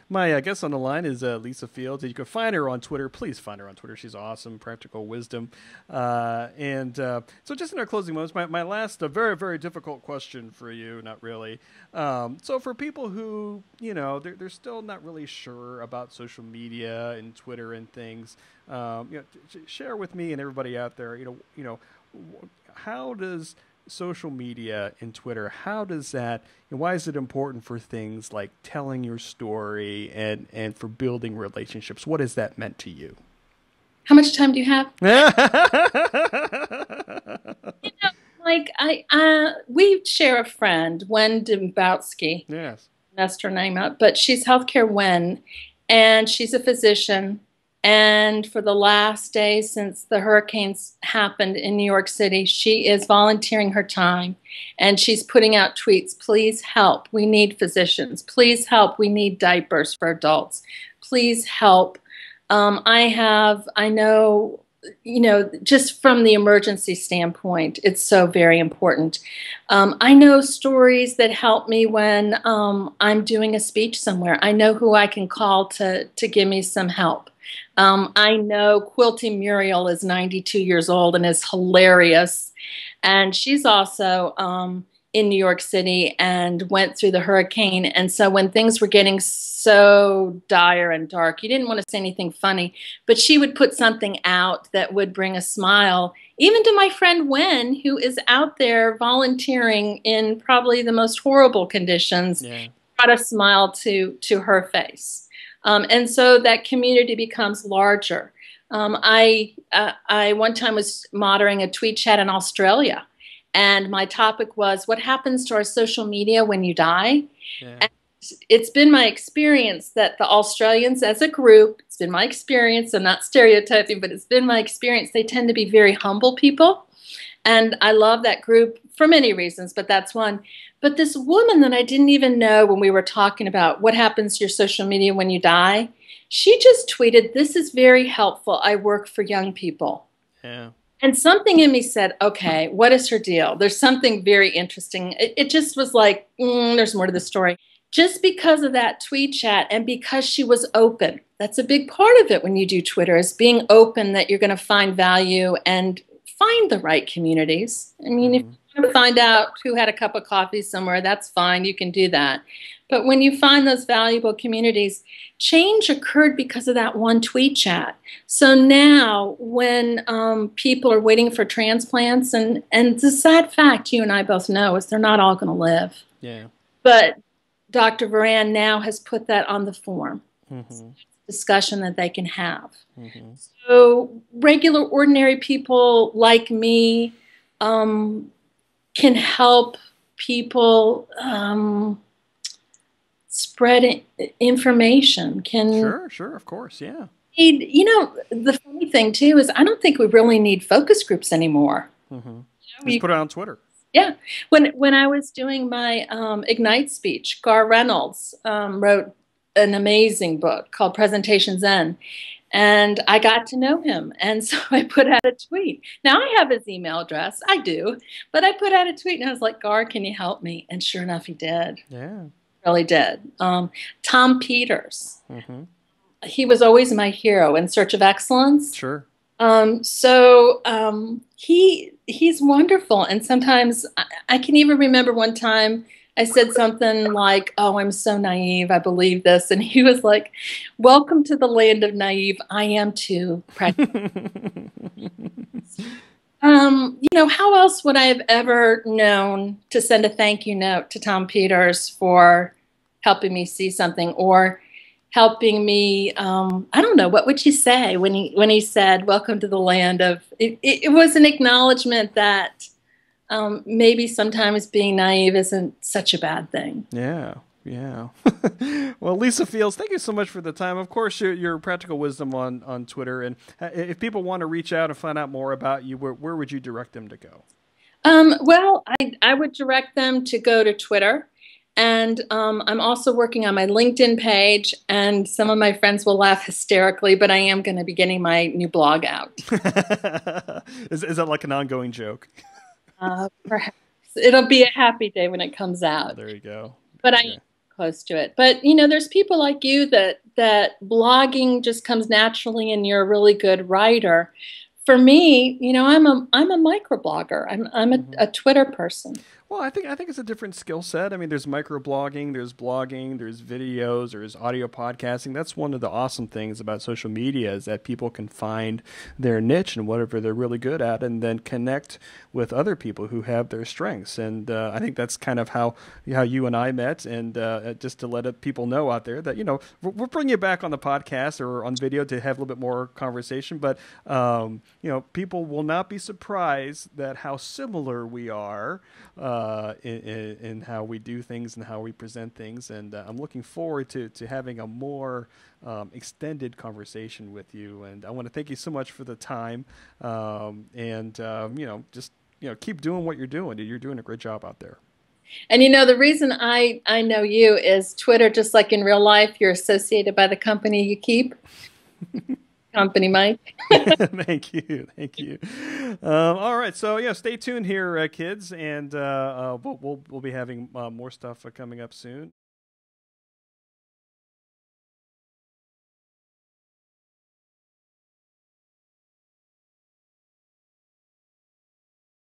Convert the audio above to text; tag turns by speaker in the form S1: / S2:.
S1: My guest on the line is Lisa Fields. You can find her on Twitter. Please find her on Twitter. She's awesome, practical wisdom. So just in our closing moments, my last very, very difficult question for you, not really. So for people who, they're still not really sure about social media and Twitter and things, share with me and everybody out there, how does social media and Twitter, how does that, and why is it important for things like telling your story and for building relationships? What has that meant to you?
S2: How much time do you have? We share a friend, Wen Dembowski.
S1: Yes.
S2: Messed her name up, but she's Healthcare Wen, and she's a physician. And for the last day since the hurricanes happened in New York City, she is volunteering her time, and she's putting out tweets. Please help. We need physicians. Please help. We need diapers for adults. Please help. I know, just from the emergency standpoint, it's so very important. I know stories that help me when I'm doing a speech somewhere. I know who I can call to give me some help. I know Quilty Muriel is 92 years old and is hilarious. And she's also in New York City and went through the hurricane. And so when things were getting so dire and dark, you didn't want to say anything funny, but she would put something out that would bring a smile, even to my friend Wen, who is out there volunteering in probably the most horrible conditions, brought a smile to her face. And so that community becomes larger. I one time was moderating a tweet chat in Australia, and my topic was, what happens to our social media when you die? Yeah. And it's been my experience that the Australians as a group, it's been my experience, I'm not stereotyping, but it's been my experience, they tend to be very humble people. And I love that group for many reasons, but that's one. But this woman that I didn't even know, when we were talking about what happens to your social media when you die, she just tweeted, "This is very helpful. I work for young people."
S1: Yeah.
S2: And something in me said, okay, what is her deal? There's something very interesting. It just was like, there's more to the story. Just because of that tweet chat and because she was open. That's a big part of it when you do Twitter, is being open that you're going to find value and find the right communities. I mean, if you want to find out who had a cup of coffee somewhere, that's fine. You can do that. But when you find those valuable communities, change occurred because of that one tweet chat. So now when people are waiting for transplants, and the sad fact you and I both know is they're not all going to live.
S1: Yeah.
S2: But Dr. Varan now has put that on the form. Discussion that they can have. So regular, ordinary people like me can help people spread information.
S1: Sure, of course, yeah.
S2: The funny thing too is I don't think we really need focus groups anymore.
S1: Just put it on Twitter.
S2: Yeah. When I was doing my Ignite speech, Gar Reynolds wrote an amazing book called Presentation Zen. And I got to know him. And so I put out a tweet. Now I have his email address. I do. But I put out a tweet and I was like, Gar, can you help me? And sure enough, he did.
S1: Yeah.
S2: Really did. Tom Peters. He was always my hero in Search of Excellence.
S1: Sure.
S2: He's wonderful. And sometimes I can even remember one time I said something like, "Oh, I'm so naive. I believe this." And he was like, "Welcome to the land of naive. I am too." How else would I have ever known to send a thank you note to Tom Peters for helping me see something, or helping me, I don't know, what would you say when he said, "Welcome to the land of," it was an acknowledgement that maybe sometimes being naive isn't such a bad thing.
S1: Yeah. Well, Lisa Fields, thank you so much for the time. Of course, your practical wisdom on Twitter. And if people want to reach out and find out more about you, where would you direct them to go?
S2: Well, I would direct them to go to Twitter. And I'm also working on my LinkedIn page, and some of my friends will laugh hysterically, but I am going to be getting my new blog out.
S1: Is that like an ongoing joke?
S2: Perhaps. It'll be a happy day when it comes out.
S1: There you go.
S2: But I am close to it. But you know, there's people like you that blogging just comes naturally, and you're a really good writer. For me, you know, I'm a microblogger. I'm
S1: Hmm.
S2: a Twitter person.
S1: Well, I think it's a different skill set. I mean, there's microblogging, there's blogging, there's videos, there's audio podcasting. That's one of the awesome things about social media is that people can find their niche and whatever they're really good at, and then connect with other people who have their strengths. And I think that's kind of how you and I met. And just to let people know out there that we'll bring you back on the podcast or on video to have a little bit more conversation. But people will not be surprised that how similar we are in how we do things and how we present things. And I'm looking forward to having a more extended conversation with you. And I want to thank you so much for the time. Just keep doing what you're doing. You're doing a great job out there.
S2: And you know, the reason I know you is Twitter, just like in real life, you're associated by the company you keep. Company, Mike.
S1: Thank you, thank you. All right, so yeah, stay tuned here, kids, and we'll be having more stuff coming up soon.